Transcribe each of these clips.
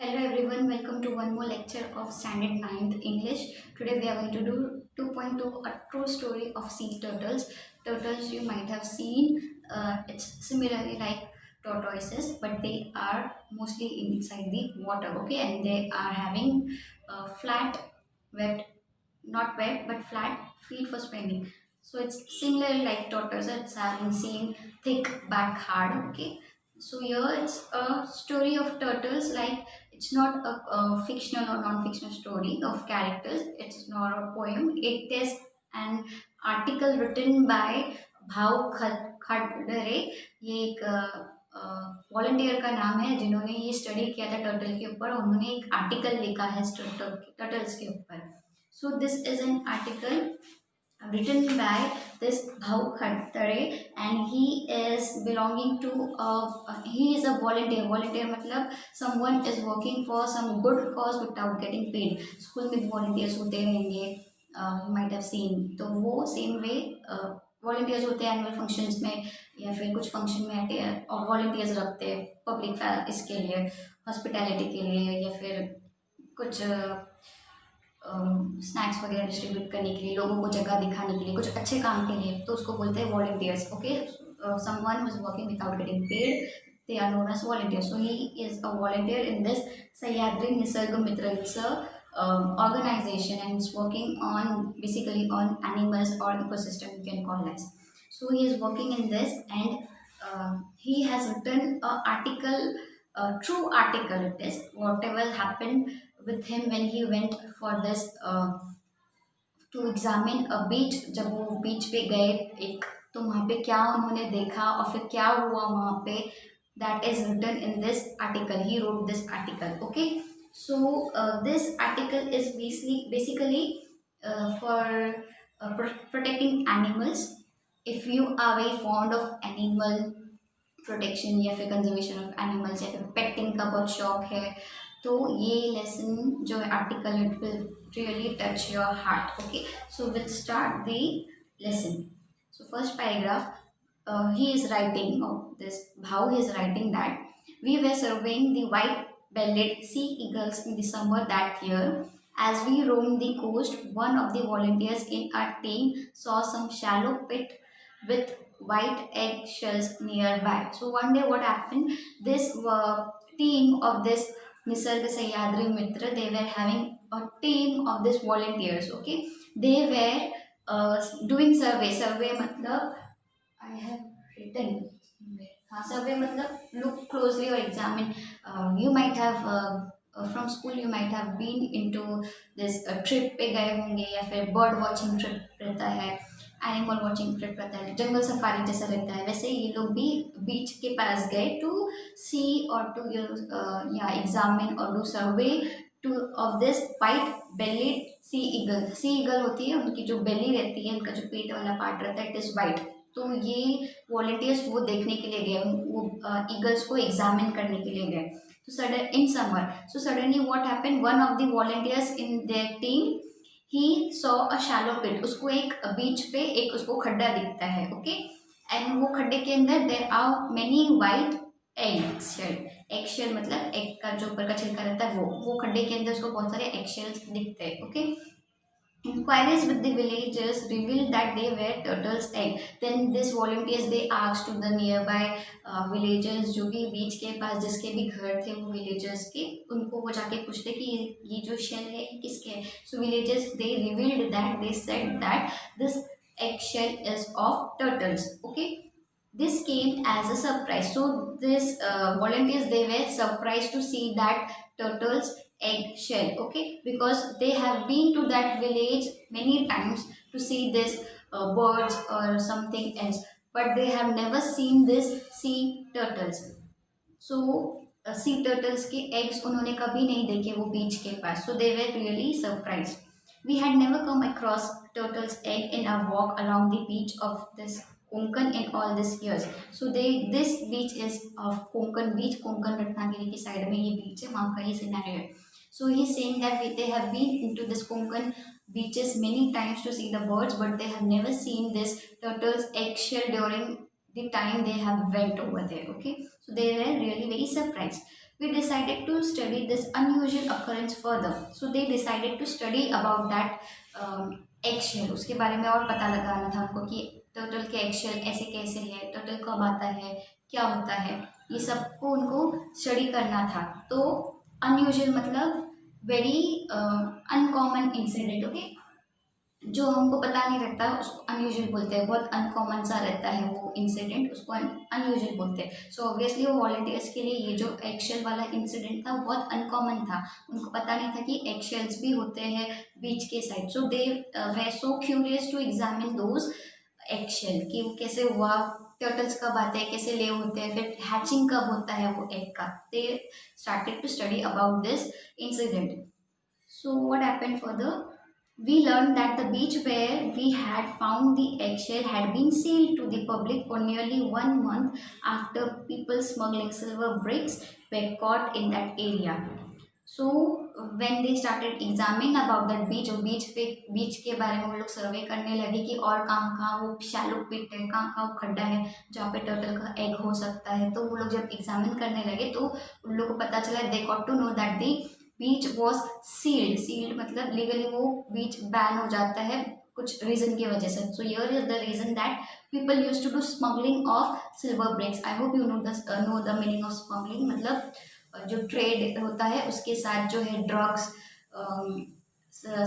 Hello everyone, welcome to one more lecture of Standard Ninth English. Today we are going to do 2.2 a true story of sea turtles. Turtles you might have seen, it's similarly like tortoises, but they are mostly inside the water, okay, and they are having flat, wet, not wet but flat feet for swimming. So it's similarly like tortoises, it's having same thick back hard, okay. So here it's a story of turtles, like it's not a fictional or non-fictional story of characters. It's not a poem. It is an article written by भाव खड़रे. ये एक volunteer का नाम है जिन्होंने ये study किया था टर्टल के ऊपर. उन्होंने एक आर्टिकल लिखा है टर्टल्स के ऊपर. So this is an article written by this Bhav Khattare, and he is belonging to he is a volunteer. Volunteer मतलब someone is working for some good cause without getting paid. School में volunteers होते रहेंगे, you might have seen. तो वो same way volunteers होते हैं annual functions में या फिर कुछ फंक्शन में और volunteers रखते हैं पब्लिक इसके लिए, हॉस्पिटैलिटी के लिए या फिर कुछ स्नैक्स वगैरह डिस्ट्रीब्यूट करने के लिए, लोगों को जगह दिखाने के लिए, कुछ अच्छे काम के लिए. तो उसको बोलते हैं volunteers. Okay, someone who is working without getting paid, they are known as volunteers. So he is a volunteer in this Sahyadri Nisarg Mitra. It's a organization and it's working on basically on animals or ecosystem, you can call as. So he is working in this, and he has written a article, a true article. It is whatever happened with him when he went for this to examine a beach. जब वो बीच पे गए एक, तो वहाँ पे क्या उन्होंने देखा और फिर क्या हुआ वहाँ पे, that is written in this article. He wrote this article. Okay, so this article is basically for protecting animals. If you are very fond of animal protection या फिर कंजर्वेशन ऑफ एनिमल्स या फिर पेटिंग का बहुत शौक है, तो ये लेसन जो है article it will really touch your heart. Okay, so will start the lesson. So first paragraph, he is writing of this how he is writing that we were surveying the white-bellied sea eagles in the summer that year. As we roamed the coast, one of the volunteers in our team saw some shallow pit with white egg shells nearby. So one day what happened, this team of this Nisarg Sahyadri Mitra, they were having a team of this volunteers. Okay, they were doing survey मतलब I have written. हाँ, survey मतलब look closely or examine. You might have from school you might have been into this trip पे गए होंगे या फिर bird watching trip रहता है, एनिमल वॉचिंग ट्रिप रहता है, जंगल सफारी जैसा रहता है. वैसे ये लोग भी बीच के पास गए टू सी और टू या एग्जामिन और do survey to of this white bellied sea eagle. Sea eagle होती है, उनकी जो बेली रहती है, उनका जो पेट वाला पार्ट रहता है, इट इज़ वाइट. तो ये वॉलंटियर्स वो देखने के लिए गए, वो ईगल्स को एग्जामिन करने के लिए गए. तो sudden in summer, so suddenly what happened, one of the volunteers in their team he saw a shallow pit. उसको एक बीच पे एक उसको खड्डा दिखता है. ओके, एंड वो खड्डे के अंदर there are many white egg shell. Egg shell मतलब एग का जो ऊपर का छिलका रहता है, वो खड्डे के अंदर उसको बहुत सारे एग शेल्स दिखते हैं. Okay, inquiries with the villagers revealed that they were turtles egg. Then this volunteers they asked to the nearby villagers, जो भी बीच के पास जिसके भी घर थे वो villagers के, उनको वो जाके पूछते कि ये जो शेल है किसके है. So villagers they revealed that, they said that this egg shell is of turtles. Okay, this came as a surprise. So this volunteers they were surprised to see that turtles egg shell. Okay, because they have been to that village many times to see this birds or something else, but they have never seen this sea turtles. So sea turtles के eggs उन्होंने कभी नहीं देखे वो बीच के पास. So they were really surprised. We had never come across turtles egg in our walk along the beach of this Konkan in all these years. So this beach is of Konkan beach. Konkan Ratnagiri की side में ये बीच है, वहाँ का ये scenario है. So he's saying that they have been into this Konkan beaches many times to see the birds, but they have never seen this turtle's eggshell during the time they have went over there. Okay, so they were really very surprised. We decided to study this unusual occurrence further. So they decided to study about that eggshell. उसके बारे में और पता लगाना था उनको कि turtle के एगशेल ऐसे कैसे है, टर्टल कब आता है, क्या होता है, ये सबको उनको स्टडी करना था. तो अनयूजुअल मतलब वेरी अनकॉमन इंसिडेंट. ओके, जो हमको पता नहीं रहता उसको अनयूजुअल बोलते हैं. बहुत अनकॉमन सा रहता है वो इंसिडेंट, उसको अनयूजुअल बोलते हैं. सो ऑब्वियसली वो वॉलंटियर्स के लिए ये जो एगशेल वाला इंसिडेंट था वो बहुत अनकॉमन था. उनको पता नहीं था कि एगशेल्स भी होते हैं बीच के side. So they were so curious to examine those eggshell कि वो कैसे हुआ, टर्टल्स कब आते हैं, कैसे ले होते हैं, फिर हैचिंग कब होता है वो एग का. They started to study about this incident. So what happened further? We learned that the beach where we had found the eggshell had been sealed to the public for nearly 1 month after people smuggling silver bricks were caught in that area. So when they started examining about that beach, और बीच के बारे में वो लोग सर्वे करने लगे कि और कहाँ कहाँ वो शैलो पिट है, कहाँ कहाँ वो खड्डा है जहाँ पे टर्टल का एग हो सकता है. तो वो लोग जब एग्जामिन करने लगे तो उन लोगों को पता चला, they got to know that the beach was sealed मतलब लीगली वो बीच बैन हो जाता है कुछ रीजन की वजह से. So here is the reason that people use to do smuggling of silver bricks. I hope you know the meaning of smuggling. मतलब जो ट्रेड होता है उसके साथ जो है ड्रग्स,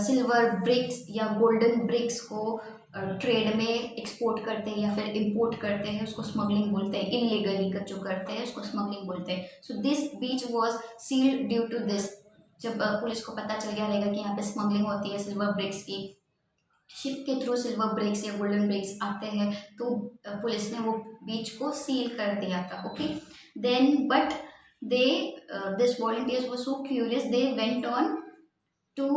सिल्वर ब्रिक्स या गोल्डन ब्रिक्स को ट्रेड में एक्सपोर्ट करते हैं या फिर इंपोर्ट करते हैं, उसको स्मगलिंग बोलते हैं. इलीगली का जो करते हैं उसको स्मगलिंग बोलते हैं. So this beach was sealed due to this. जब पुलिस को पता चल गया रहेगा कि यहाँ पे स्मगलिंग होती है सिल्वर ब्रिक्स की, शिप के थ्रू सिल्वर ब्रिक्स या गोल्डन ब्रिक्स आते हैं, तो पुलिस ने वो बीच को सील कर दिया था. Okay, then but they this volunteers were so curious, they went on to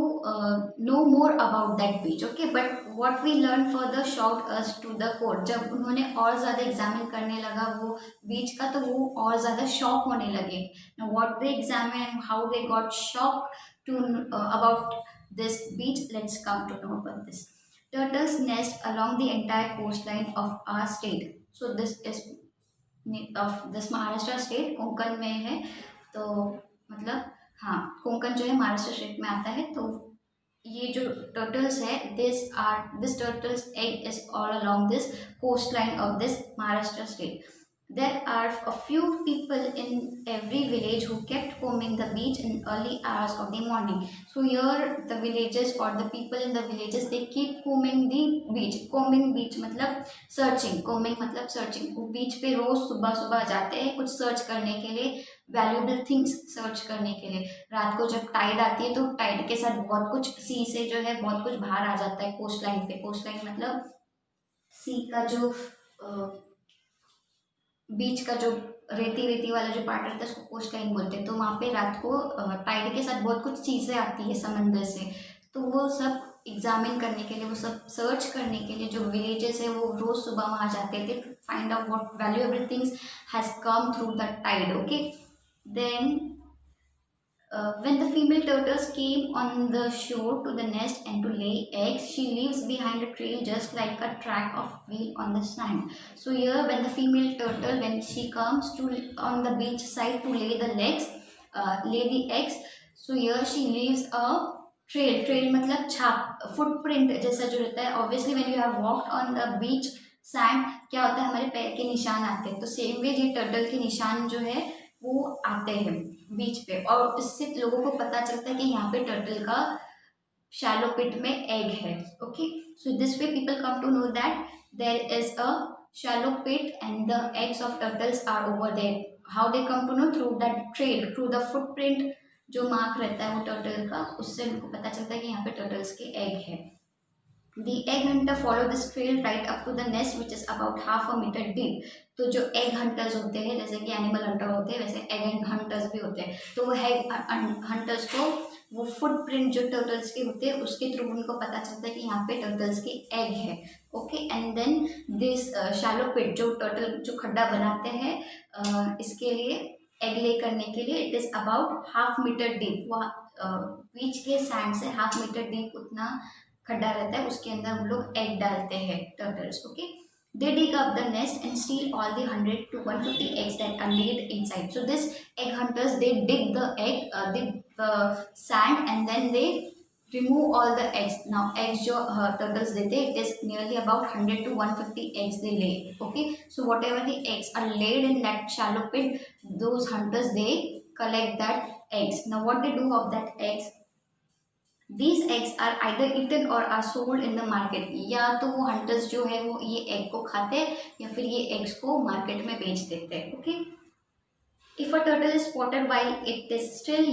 know more about that beach. Okay, but what we learned further shocked us to the core. जब उन्होंने और ज़्यादा एग्जामिन करने लगा वो बीच का तो वो और ज़्यादा शॉक होने लगे. Now what they examined, how they got shocked to about this beach, let's come to know about this. Turtles nest along the entire coastline of our state. So this is of this Maharashtra state, Konkan में है. तो मतलब हाँ, कोंकण जो है Maharashtra state में आता है. तो ये जो टर्टल्स है, this turtles egg is all along this coast line of this Maharashtra state. There are a few people in every village who kept combing the beach in early hours of the morning. So here the villages or the people in the villages, they keep combing the beach. Combing beach मतलब searching. Combing मतलब searching. वो बीच पे रोज सुबह सुबह जाते हैं कुछ search करने के लिए, वैल्यूएबल थिंग्स सर्च करने के लिए. रात को जब टाइड आती है तो टाइड के साथ बहुत कुछ सी से जो है बहुत कुछ बाहर आ जाता है कोस्ट लाइन पे. कोस्ट लाइन मतलब सी का जो बीच का जो रेती वाला जो पार्ट रहता है उसको कोस्ट लाइन बोलते हैं. तो वहाँ पे रात को टाइड के साथ बहुत कुछ चीज़ें आती है समंदर से. तो वो सब एग्जामिन करने के लिए, वो सब सर्च करने के लिए जो विलेजेस है वो रोज़ सुबह वहाँ जाते थे, find out what valuable things has come through the tide. Okay, then when the female turtles came on the shore to the nest and to lay eggs, she leaves behind a trail just like a track of wheel on the sand. So here when the female turtle, when she comes to on the beach side to lay the lay the eggs, so here she leaves a trail मतलब छाप, footprint जैसा जो रहता है. Obviously when you have walked on the beach sand क्या होता है, हमारे पैर के निशान आते हैं. तो सेम वे ये टर्टल के निशान जो है वो आते हैं बीच पे, और इससे लोगों को पता चलता है कि यहाँ पे टर्टल का शैलो पिट में एग है. Okay, so this way people come to know that there is a shallow pit and the eggs of turtles are over there. How they come to know? Through that trail, through the footprint जो mark रहता है वो turtle का, उससे उनको पता चलता है कि यहाँ पे टर्टल्स के एग है. The egg hunter follow this trail right up to the nest which is about half a meter deep. तो जो एग हंटर्स होते हैं, जैसे कि एनिमल हंटर होते हैं वैसे एग हंटर्स भी होते हैं. तो वो एग हंटर्स को वो फुटप्रिंट जो टर्टल्स के होते हैं उसके थ्रू उनको पता चलता है कि यहाँ पे टर्टल्स के एग है. Okay, and then this shallow pit जो टर्टल जो खड्डा बनाते हैं इसके लिए एग ले करने के लिए, it is about half metre deep. वहाँ बीच के सैंड से हाफ मीटर डीप उतना खड्डा रहता है, उसके अंदर हम लोग एग डालते हैं turtles. Okay, They dig up the nest and steal all the 100 to 150 eggs that are laid inside. So this egg hunters, they dig the egg, the sand, and then they remove all the eggs. Now eggs जो turtles देते हैं, it is nearly about 100 to 150 eggs they lay. Okay, so whatever the eggs are laid in that shallow pit, those hunters, they collect that eggs. Now what they do of that eggs, these eggs are either eaten or are sold in the market. या तो वो hunters जो है वो ये egg को खाते हैं या फिर ये eggs को market में बेच देते हैं. Okay. If a turtle is spotted while it is still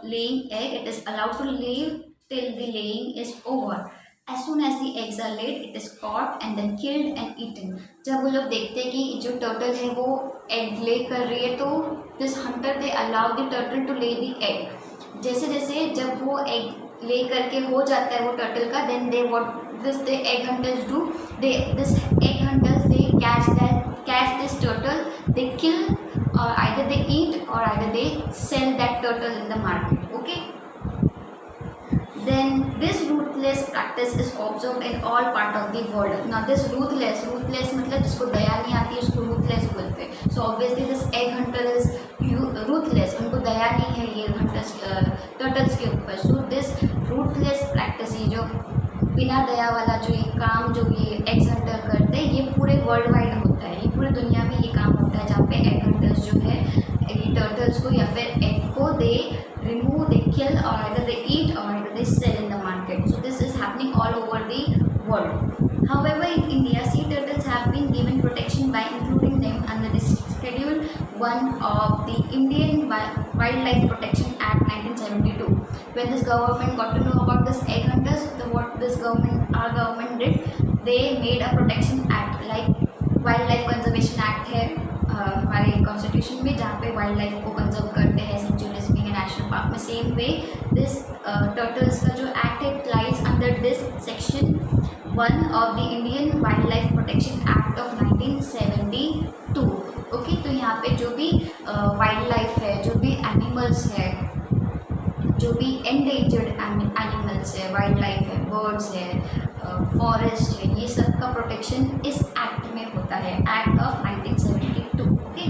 laying egg, it is allowed to leave till the laying is over. As soon as the eggs are laid, it is caught and then killed and eaten. जब वो लोग देखते हैं कि जो turtle है वो egg lay कर रही है, तो this hunter they allow the turtle to lay the egg. जैसे जैसे जब वो egg ले करके हो जाता है वो टर्टल का, then they what this the egg hunters do, they this egg hunters they catch this turtle, they kill, or either they eat or either they sell that turtle in the market. Okay, then this ruthless practice is observed in all part of the world. Now this ruthless मतलब जिसको दया नहीं आती है उसको ruthless बोलते हैं. So obviously this egg hunter is ruthless, उनको दया नहीं है ये hunters turtles के ऊपर. So this ruthless practice, ये जो बिना दया वाला जो ये काम जो ये egg hunter करते हैं, ये पूरे वर्ल्ड वाइड होता है. ये पूरे दुनिया में ये काम होता है जहाँ पे egg hunters जो है ये turtles को या फिर egg को they remove, they kill, or either they eat or either they sell in the market. So this is happening all over the world. However, in India, sea turtles have been given protection by including them under the Schedule 1 of the Indian Wildlife Protection Act 1972. When this government got to know about this egg hunters, what this government, our government did, they made a protection act like Wildlife Conservation Act है हमारे constitution में, जहाँ पे wild life को conserve करते हैं centuries में, national park में. सेम वे दिस टर्टल्स का जो एक्ट है lies under this section 1 of the Indian wild life protection act of 1972. Okay, तो यहाँ पे जो भी वाइल्ड लाइफ है, जो भी एनिमल्स है, जो भी एंडेंजर्ड एनिमल्स है, वाइल्ड लाइफ है, बर्ड्स है, फॉरेस्ट है, ये सब का प्रोटेक्शन इस एक्ट में होता है, act of 1972. Okay,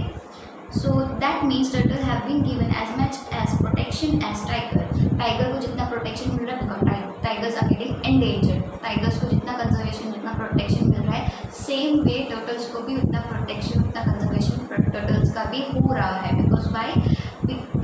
so that means turtle have been given as much as protection as tiger. Tiger को जितना प्रोटेक्शन मिल रहा है because tigers are getting endangered, tigers को जितना कंजर्वेशन, जितना प्रोटेक्शन मिल रहा है, सेम वे टर्टल्स को भी उतना प्रोटेक्शन, उतना कंजर्वेशन टर्टल्स का भी हो रहा है. Because why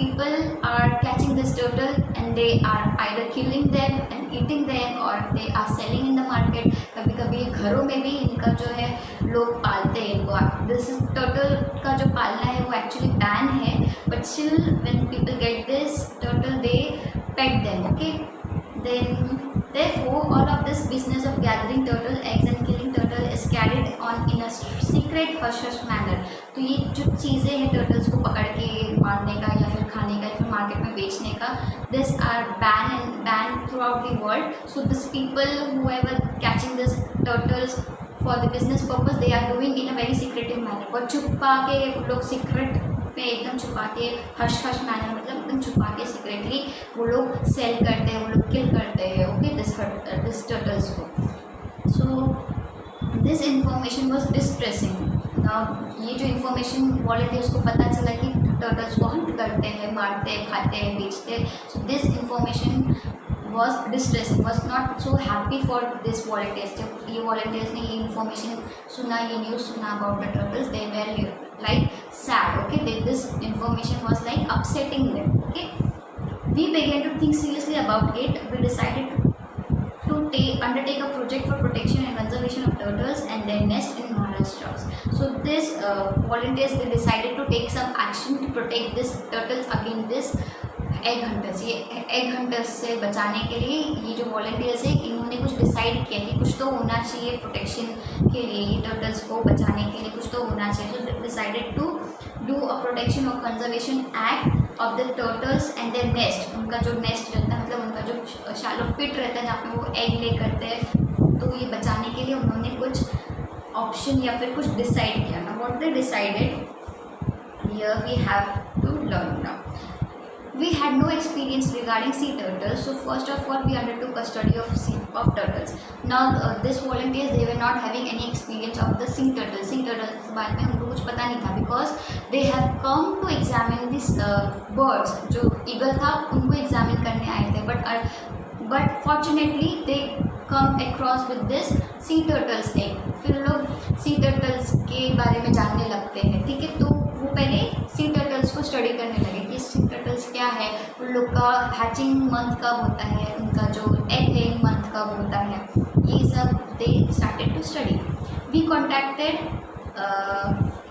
people are catching this turtle and they are either killing them and eating them or they are selling in the market. कभी कभी घरों में भी इनका जो है लोग पालते हैं इनको. दिस टर्टल का जो पालना है वो एक्चुअली बैन है, but still when people get this turtle they pet them. Okay, then therefore all of this business of gathering turtle eggs and killing turtle is carried on in a secret hush hush manner. तो ये जो चीज़ें हैं turtles को पकड़ के मारने का या फिर खाने का या फिर मार्केट में बेचने का, this are ban throughout the world. So this people whoever catching this turtles for the business purpose, they are doing in a very secretive manner. बहुत छुपा के वो लोग सीक्रेट पे एकदम छुपा के हश हश मैनर मतलब एकदम छुपा के सीक्रेटली वो लोग सेल करते हैं, वो लोग किल करते हैं. ओके, दिस टर्टल्स को. So this information was distressing. ये जो इन्फॉर्मेशन वॉलंटियर्स को पता चला कि टर्टल्स को हंट करते हैं, मारते हैं, खाते हैं, बेचते हैं. So this information was distressing, was not so happy for this volunteers. जब ये volunteers ने ये information सुना, ये news सुना about the turtles, they were like sad. Okay, this information was like upsetting them. Okay, we began to think seriously about it. We decided to undertake a project for protection and conservation of turtles and their nest in Maharashtra. So this volunteers, they decided to take some action to protect these turtles against this egg hunters. ये egg hunters से बचाने के लिए ये जो volunteers है इन्होंने कुछ डिसाइड किया कि कुछ तो होना चाहिए प्रोटेक्शन के लिए, ये टर्टल्स को बचाने के लिए कुछ तो होना चाहिए. So decided to do a protection और conservation act of the turtles and their nest. उनका जो नेस्ट रहता है मतलब उनका जो शैलो पिट रहता है जहाँ पे वो एग ले करते हैं, तो ये बचाने के लिए उन्होंने कुछ ऑप्शन या फिर कुछ डिसाइड किया. ना what they decided, here we have to learn. Now We had no experience regarding sea turtles, so first of all we undertook a study of turtles. Now this volunteers, they were not having any experience of the sea turtles. Sea turtles के बारे में उनको कुछ पता नहीं था, because they have come to examine this birds. जो eagle था उनको एग्जामिन करने आए थे, but fortunately they come across with this sea turtles egg. फिर लोग sea turtles के बारे में जानने लगते हैं, ठीक है। तो वो पहले सी टर्टल्स को स्टडी करने लगे कि सी टर्टल्स क्या है, उन लोग का हैचिंग मंथ कब होता है, उनका जो एग लेइंग मंथ कब होता है, ये सब they started to study. We contacted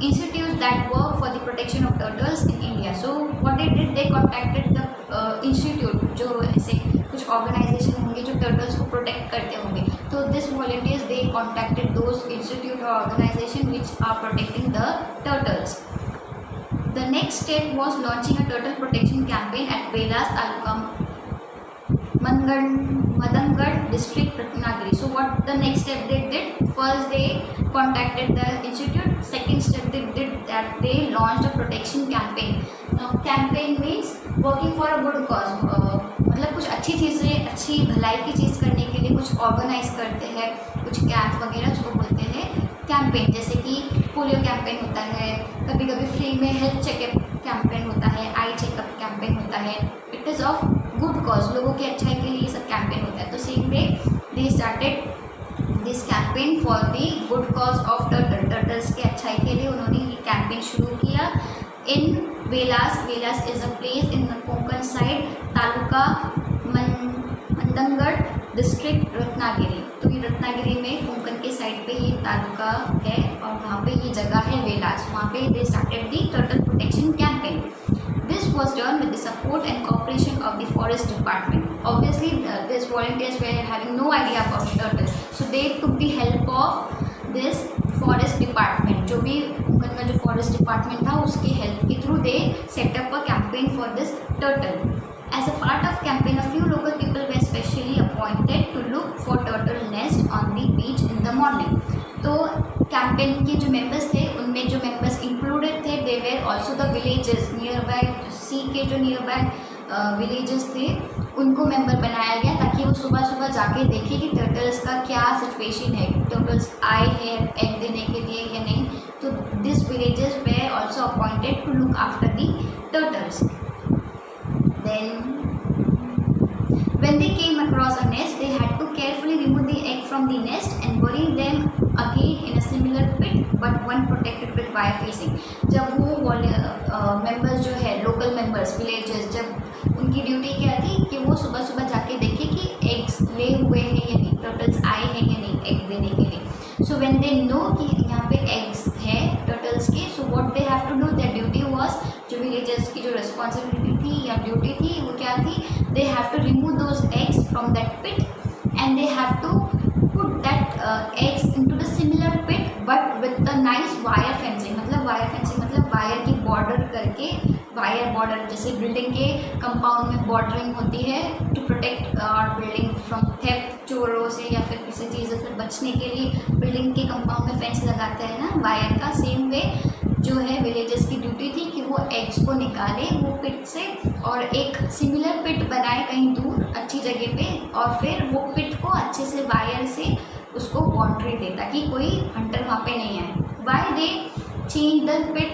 institutes that work for the protection of turtles in India. So what they did, they contacted the institute, जो ऐसे कुछ ऑर्गेनाइजेशन होंगे जो टर्टल्स को प्रोटेक्ट करते होंगे. तो this volunteers, they contacted those institute और organisation which are protecting the turtles. The next step was launching a turtle protection campaign at Velas Taluka, Madangarh district, Ratnagiri. So what the next step they did? First they contacted the institute. Second step they did that they launched a protection campaign. Now campaign means working for a good cause. मतलब कुछ अच्छी चीज़ें, अच्छी भलाई की चीज़ करने के लिए कुछ ऑर्गेनाइज करते हैं, कुछ कैंप वगैरह उसको बोलते हैं कैंपेन. जैसे कि पोलियो कैंपेन होता है, कभी कभी फ्री में हेल्थ चेकअप कैंपेन होता है, आई चेकअप कैंपेन होता है. It is of good cause, लोगों की अच्छाई के लिए ये सब कैंपेन होता है. तो same way they started this campaign for the good cause of turtles के अच्छाई के लिए उन्होंने ये कैंपेन शुरू किया in Velas. Velas is a place in the Konkan side, taluka Mandangad district, Ratnagiri. तो ये रत्नागिरी में कोंकण के साइड पे ये तालुका है और वहाँ पे ये जगह है वेलास. वहाँ पे they started the turtle protection campaign. This was done with the support and cooperation of the forest department. Obviously, these volunteers were having no idea about turtles, so they took the help of this forest department. जो भी कोंकण का जो forest department था उसके help के through they set up a campaign for this turtle. As a part of campaign, a few local people were specially appointed to look for turtle nest on the beach in the morning. तो campaign के जो members थे उनमें जो members included थे, they were also the villages nearby sea के जो near by villages थे उनको मेंबर बनाया गया, ताकि वो सुबह सुबह जाके देखें कि टर्टल्स का क्या सिचुएशन है, टर्टल्स आए हैं एग देने के लिए या नहीं. तो this villages were also appointed to look after the turtles. Then when they came across a nest, they had to carefully remove the egg from the nest and bury them again in a similar pit, but one protected with wire facing. जब वो members जो है local members villages, जब उनकी duty क्या थी कि वो सुबह सुबह जाके देखे कि एग्स ले हुए हैं या नहीं, टर्टल्स आए हैं या नहीं एग देने के लिए. सो व्हेन दे नो कि यहाँ पे एग्स है टर्टल्स के, so what they have to do, their duty was, जो विलेजर्स की जो रिस्पॉन्सिबिलिटी थी या ड्यूटी थी वो क्या थी, they have to remove those eggs from that pit and they have to put that eggs into the similar pit but with the nice wire fencing. मतलब वायर फेंसिंग मतलब वायर की border करके, wire border जैसे building के compound में bordering होती है to protect our building from theft, चोरों से या फिर किसी चीज़ से बचने के लिए बिल्डिंग के कंपाउंड में फेंस लगाते हैं ना वायर का. सेम वे जो है विलेजेस की ड्यूटी थी कि वो एग्स को निकाले वो पिट से और एक सिमिलर पिट बनाए कहीं दूर अच्छी जगह पे, और फिर वो पिट को अच्छे से वायर से उसको बाउंड्री दे ताकि कोई हंटर वहाँ पे नहीं आए. Why they change the pit,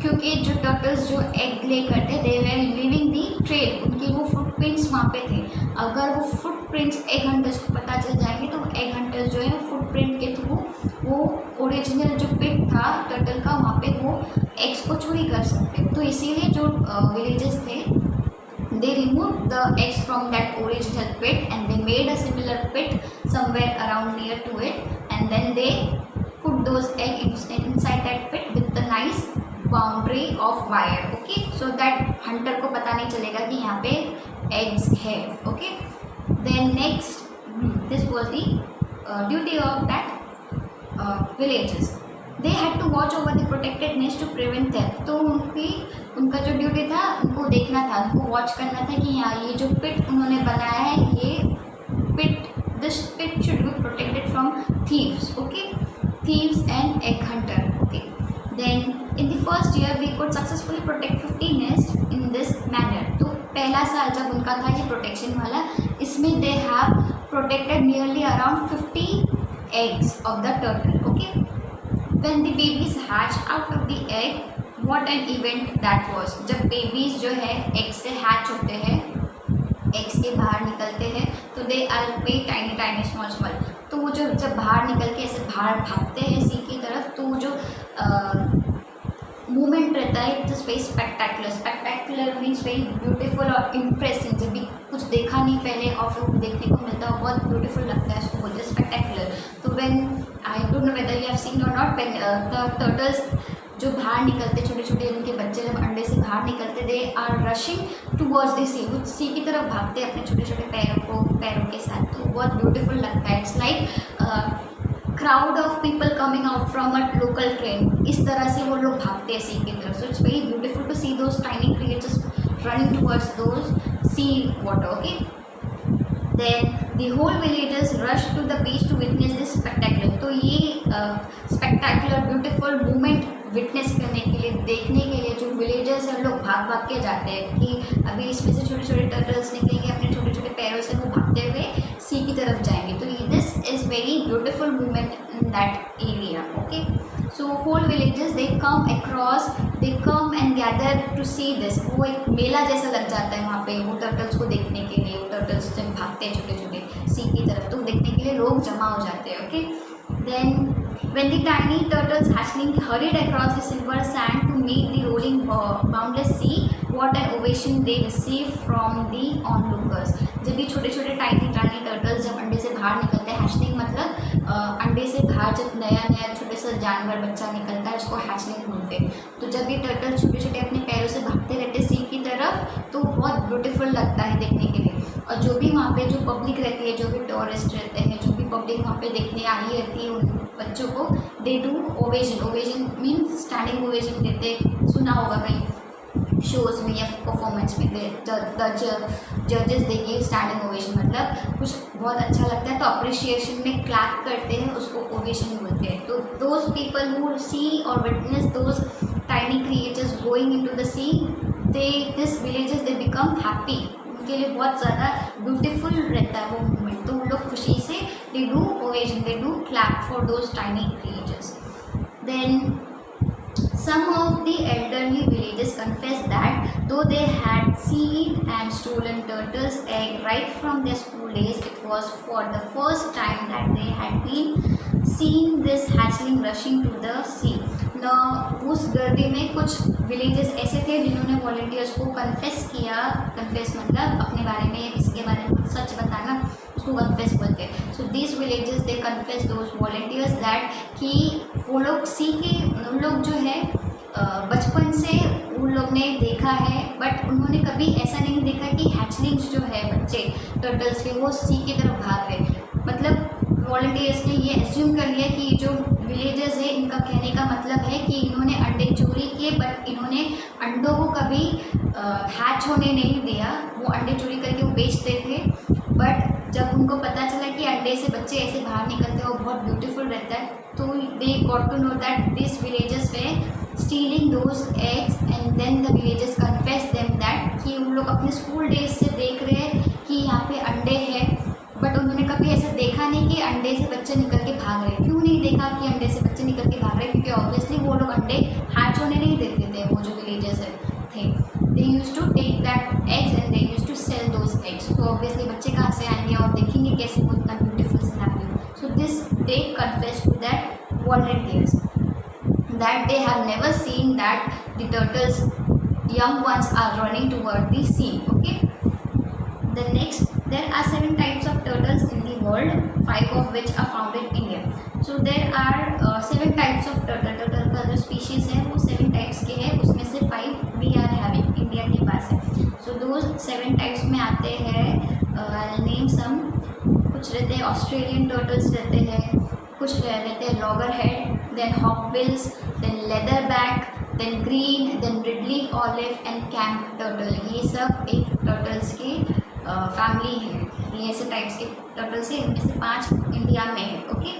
क्योंकि जो टर्टल्स जो एग ले करते they were living the trail, उनकी वो फुटप्रिंट्स वहाँ पे थे. अगर वो फुटप्रिंट्स एग हंटर्स को पता चल जाएंगे तो एग हंटर्स जो है फुटप्रिंट के थ्रू वो ओरिजिनल जो पिट था टर्टल का वहाँ पे वो एग्स को चोरी कर सकते. तो इसीलिए जो विलेजेस थे they removed the eggs from that original pit and they made a similar pit somewhere around near to it and then they put those eggs inside that pit with the nice boundary of wire, okay, so that hunter को पता नहीं चलेगा कि यहाँ पे eggs है. okay, then next this was the duty of that villages. They had to watch over the protected nest to prevent theft. तो उनका जो ड्यूटी था उनको देखना था, उनको वॉच करना था कि यहाँ ये जो पिट उन्होंने बनाया है ये pit, this pit should be protected from thieves, okay, thieves and egg hunter. Okay, then in the first year we could successfully protect 50 nest in this manner. तो पहला साल जब उनका था ये प्रोटेक्शन वाला, इसमें they have protected nearly around 50 eggs of the turtle. Okay, when the babies hatch out of the egg, what an event that was. जब बेबीज जो है एग से हैच होते हैं, एग्स के बाहर निकलते हैं, तो they are very tiny tiny small small, तो वो जो जब बाहर निकल के ऐसे बाहर भागते हैं सी की तरफ, तो वो जो मूवमेंट रहता है it's very spectacular. Spectacular means very beautiful और इम्प्रेसिंग. जब भी कुछ देखा नहीं पहले और फिर देखने को मिलता है बहुत ब्यूटीफुल लगता है, उसको बोलते हैं स्पेक्टेकुलर. तो when I don't know whether you have seen और नॉट, व्हेन द टर्टल्स जो बाहर निकलते, छोटे छोटे उनके बच्चे जब अंडे से बाहर निकलते, they are rushing towards the sea, वो सी की तरफ भागते हैं अपने छोटे छोटे पैरों के साथ. तो बहुत ब्यूटीफुल लगता है. It's like crowd of people coming out from a local train, इस तरह से वो लोग भागते हैं सी की तरफ. So it's very beautiful to see those tiny creatures running towards those sea water. Okay, then the whole villagers rush to the beach to witness this spectacular. तो ये spectacular beautiful moment विटनेस करने के लिए, देखने के लिए जो villagers हैं लोग भाग भाग के जाते हैं कि अभी इसमें से छोटे छोटे टर्टल्स निकलेंगे, अपने छोटे छोटे पैरों से वो भागते हुए सी की तरफ जाएंगे. तो this is very beautiful movement in that area. Okay, so whole villages they come across, they come and gather to see this. वो एक मेला जैसा लग जाता है वहाँ पे वो टर्टल्स को देखने के लिए. वो टर्टल्स जब भागते हैं छोटे छोटे सी की तरफ, तो देखने के लिए लोग जमा हो जाते हैं. Okay, then when the tiny turtles hatchling hurried across the silver sand to meet the rolling boundless sea, what an ovation they received from the onlookers. जब भी छोटे छोटे टाइनी टर्टल्स जब अंडे से बाहर निकलते हैं, हैचलिंग मतलब अंडे से बाहर जब नया नया छोटे सा जानवर बच्चा निकलता है उसको हैचलिंग बोलते हैं. तो जब ये टर्टल छोटे छोटे अपने पैरों से भागते रहते सी की तरफ, तो बहुत ब्यूटीफुल लगता है देखने के लिए. और जो भी वहाँ पे जो पब्लिक रहती है, जो भी टूरिस्ट रहते हैं, जो भी पब्लिक वहाँ पे देखने आई रहती है उन बच्चों को, दे do ovation. Ovation means standing ovation देते, सुना होगा कहीं शोज़ में या परफॉर्मेंस में. जजेस देखिए स्टैंडिंग ओवेशन मतलब कुछ बहुत अच्छा लगता है तो अप्रिशिएशन में क्लैप करते हैं, उसको ओवेशन बोलते हैं. तो दोज पीपल हु सी और witness those tiny creatures going into the sea, this villages they become happy. उनके लिए बहुत ज़्यादा ब्यूटीफुल रहता है वो मोमेंट. तो उन लोग खुशी से they do ovation, they do clap for those tiny creatures. Then some of the elderly villages confess that though they had seen and stolen turtles' egg right from their school days, it was for the first time that they had been seen this hatchling rushing to the sea. न उस गर्दी में कुछ villages ऐसे थे जिन्होंने volunteers को confess किया. कन्फेस मतलब अपने बारे में या किसी के बारे में सच बताना, उसको कन्फेस बोलते हैं. So this villages they confess those volunteers that कि वो लोग सी के, उन लोग जो है बचपन से उन लोग ने देखा है, बट उन्होंने कभी ऐसा नहीं देखा कि हैचलिंग्स जो है बच्चे टर्टल्स के वो सी की तरफ भाग रहे. मतलब वॉलंटियर्स ने ये एज्यूम कर लिया कि जो विलेजर्स है इनका कहने का मतलब है कि इन्होंने अंडे चोरी किए, बट इन्होंने अंडों को कभी हैच होने नहीं दिया. वो अंडे चोरी करके वो बेचते थे, बट जब उनको पता चला कि अंडे से बच्चे ऐसे बाहर निकलते हैं वो बहुत ब्यूटीफुल रहता है, तो they got to know that this villagers were stealing those eggs and then the villagers confess them that कि उन लोग अपने स्कूल डेज से देख रहे हैं कि यहाँ पे अंडे हैं, बट उन्होंने कभी ऐसा देखा नहीं कि अंडे से बच्चे निकल के भाग रहे. क्यों नहीं देखा कि अंडे से बच्चे निकल के भाग रहे? क्योंकि ऑब्वियसली वो लोग अंडे हैच होने नहीं देते थे. वो जो विलेजर्स थे, they use to take that eggs and they use to sell those eggs. तो ऑब्वियसली बच्चे कहाँ से आएंगे और देखेंगे कैसे वो इतना ब्यूटीफुल से happening. So this they confess to that volunteers that they have never seen that the turtles young ones are running toward the sea. Okay, the next, there are 7 types of turtles in the world, 5 of which are found in India. So there are 7 types of turtle का जो species है वो 7 types के हैं, उसमें से 5 we are having, India के पास है. So those 7 types में आते हैं, I'll name some. कुछ रहते हैं ऑस्ट्रेलियन टर्टल्स रहते हैं, कुछ रहते हैं loggerhead, then hawksbills, then leatherback, then green, then ridley olive and camp turtle. ये सब एक टर्टल्स की फैमिली है. ये ऐसे टाइप्स के टर्टल्स हैं, इनमें से 5 इंडिया में है. Okay,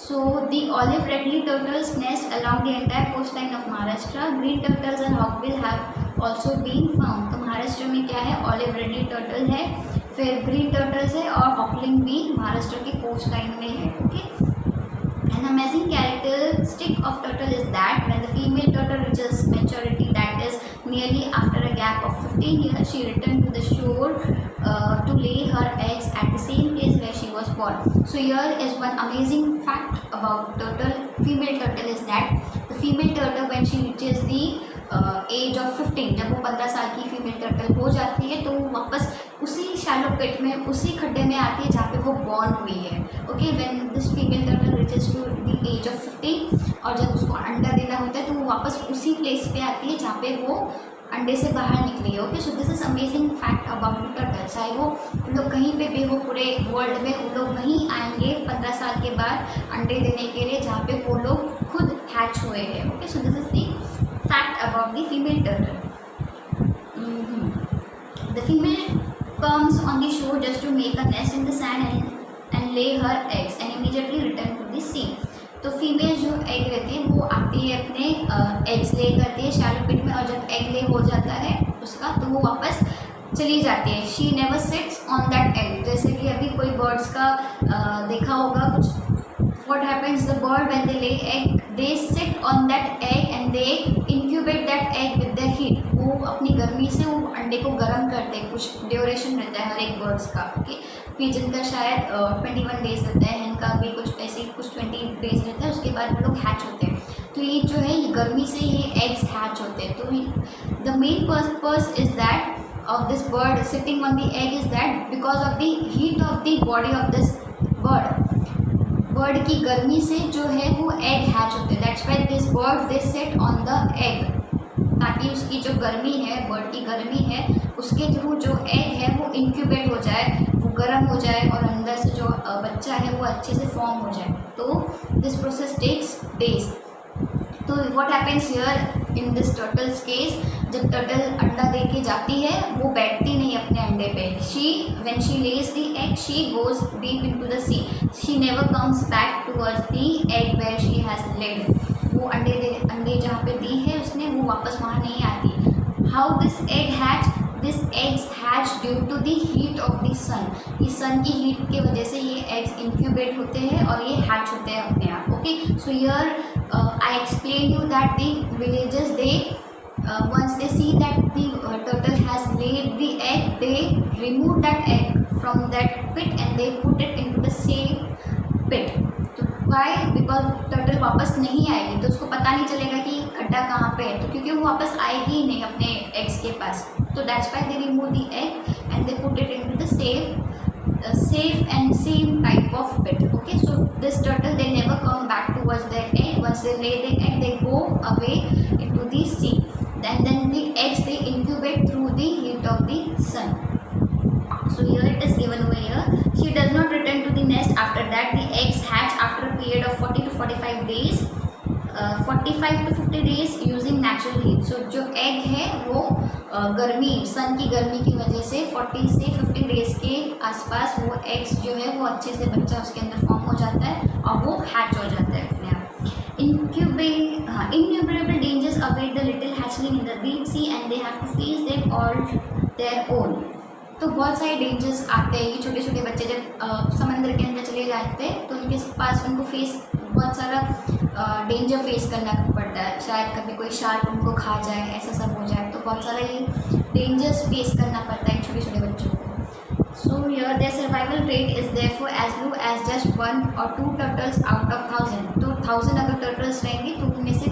so the olive ridley turtles nest along the entire coastline of Maharashtra. Green turtles and hawkbill have also been found. तो महाराष्ट्र में क्या है, ऑलिव रिडली टर्टल है, फिर ग्रीन टर्टल्स है और हॉकलिंग भी महाराष्ट्र के कोस्ट लाइन में है। Okay, an amazing characteristic of turtle is that when the female turtle reaches maturity, that is nearly after a gap of 15 years, she returned to the shore to lay her eggs at the same place where she was born. So here is one amazing fact about turtle, female turtle, is that the female turtle when she reaches the age of 15, जब वो 15 साल की female turtle हो जाती है तो वो वापस उसी शैलो पिट में, उसी खड्डे में आती है जहाँ पे वो बॉर्न हुई है। Okay, when this female turtle reaches to the age of 15 और जब उसको अंडा देना होता है तो वो वापस उसी प्लेस पे आती है जहाँ पे वो अंडे से बाहर निकली है। Okay, so this is amazing fact about turtle. चाहे वो लोग कहीं पे भी हो पूरे वर्ल्ड में, वो लोग वहीं आएंगे 15 साल के बाद अंडे देने के लिए जहाँ पे वो लोग खुद हैच हुए हैं। Okay, so this is the fact about the female turtle. The female comes on the shore just to make a nest in the sand and lay her eggs and immediately return to the sea. तो female जो egg रहती है वो आती है अपने eggs ले करती है शैलो पिट में, और जब एग ले हो जाता है उसका तो वो वापस चली जाती है। She never sits on that egg. जैसे कि अभी कोई बर्ड्स का देखा होगा कुछ, what happens, the bird when they lay egg they sit on that egg and they incubate that egg with their heat. वो अपनी गर्मी से वो अंडे को गर्म करते हैं, कुछ ड्यूरेशन रहता है हर एक बर्ड्स का। ओके, पिजन का शायद 21 डेज रहता है, hen का भी कुछ ऐसे ही कुछ 20 डेज रहता है, उसके बाद वो लोग हैच होते हैं। तो ये जो है ये गर्मी से ये एग्स हैच होते हैं। तो the main purpose is that of this bird sitting on the egg is that because of the heat of the body of this bird की गर्मी से जो है वो एग हैच होते हैं। That's why this bird they sit on the egg, ताकि उसकी जो गर्मी है, बर्ड की गर्मी है, उसके थ्रू जो एग है वो इंक्यूबेट हो जाए, वो गर्म हो जाए और अंदर से जो बच्चा है वो अच्छे से फॉर्म हो जाए। तो दिस प्रोसेस टेक्स डेज। तो what happens here in this turtles case, जब टर्टल अंडा दे के जाती है वो बैठती नहीं अपने अंडे पे। When she lays the egg she goes deep into the sea, she never comes back towards the egg where she has laid. वो अंडे जहाँ पे दी है उसने, वो वापस वहाँ नहीं आती। How this egg hatch, this eggs hatch due to the heat of the sun. इस सन की हीट की वजह से ये एग्स इंक्यूबेट होते हैं और ये हैच होते हैं अपने आप। Okay, so here I explain you that the villagers they once they see that the turtle has laid the egg, they remove that egg from that pit and they put it into the same pit. तो why? Because turtle वापस नहीं आएगी, तो उसको पता नहीं चलेगा कि खड्डा कहाँ पे है, तो क्योंकि वो वापस आएगी ही नहीं अपने eggs के पास। तो that's why they remove the egg and they put it into the safe and same type of pit. Okay, so this turtle they never come back towards their egg. Once they lay the egg, they go away into the sea. Then the eggs they incubate through the heat of the sun. So here it is given over here. She does not return to the nest after that. The eggs hatch after a period of 40 to 45 days. 45 to 50 days using natural heat. So जो egg है वो गर्मी, सन की गर्मी की वजह से 40 से 50 डेज के आसपास वो एग्स जो है वो अच्छे से बच्चा उसके अंदर फॉर्म हो जाता है और वो हैच हो जाता है अपने आप। Innumerable dangers await the little hatchling in the deep sea and they have to face them all their own. तो बहुत सारे डेंजर्स आते हैं। ये छोटे छोटे बच्चे जब समंदर के अंदर चले जाते हैं तो उनके पास उनको बहुत सारा डेंजर फेस करना पड़ता है। शायद कभी कोई शार्क उनको खा जाए, ऐसा सब हो जाए, तो बहुत सारा ये डेंजर्स फेस करना पड़ता है छोटे छोटे बच्चों को। So here their survival rate is therefore as low as just 1 or 2 turtles out of 1000. तो 1000 अगर टर्टल्स रहेंगे तो उनमें से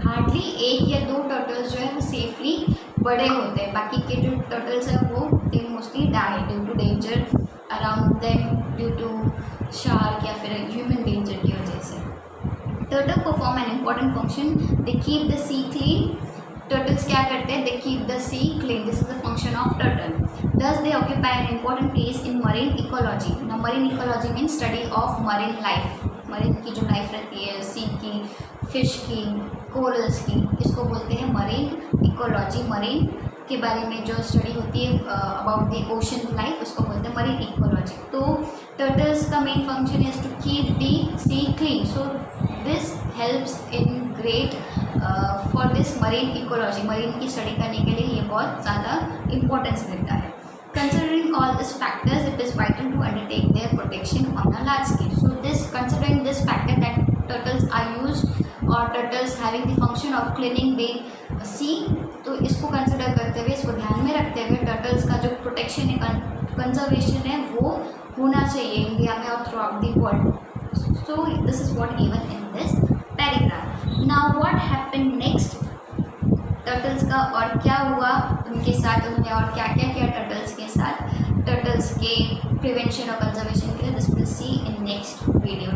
हार्डली 1 या 2 टर्टल्स जो है वो सेफली बड़े होते हैं। बाकी के जो टर्टल्स हैं वो they mostly die due to danger around them, due to shark या फिर ह्यूमन डेंजर की वजह से। Turtle perform an important function, they keep the sea clean. Turtles क्या करते हैं? They keep the sea clean, this is the function of turtle. Thus they occupy an important place in marine ecology. Now marine ecology means study of marine life. Marine की जो life रहती है, सी की, fish की, corals की, इसको बोलते हैं मरीन इकोलॉजी। मरीन के बारे में जो स्टडी होती है अबाउट द ओशन लाइफ, उसको बोलते हैं मरीन इकोलॉजी। तो टर्टल्स का main function is to keep the sea clean, so this helps in great for this marine ecology, marine की स्टडी करने के लिए ये बहुत ज़्यादा इम्पोर्टेंस देता है. Considering all these factors, it is vital to undertake their protection on a large scale. So this, considering this factor that turtles are used or turtles having the function of cleaning the sea, तो इसको consider करते हुए, इसको ध्यान में रखते हुए turtles का जो प्रोटेक्शन है, कंजर्वेशन है, वो होना चाहिए इंडिया में और through out the world. So this is what given in this paragraph. Now what happened next, turtles का और क्या हुआ उनके साथ, उन्होंने और क्या क्या किया टर्टल्स के साथ, टर्टल्स के प्रिवेंशन और कंजर्वेशन के लिए. This will see in next video.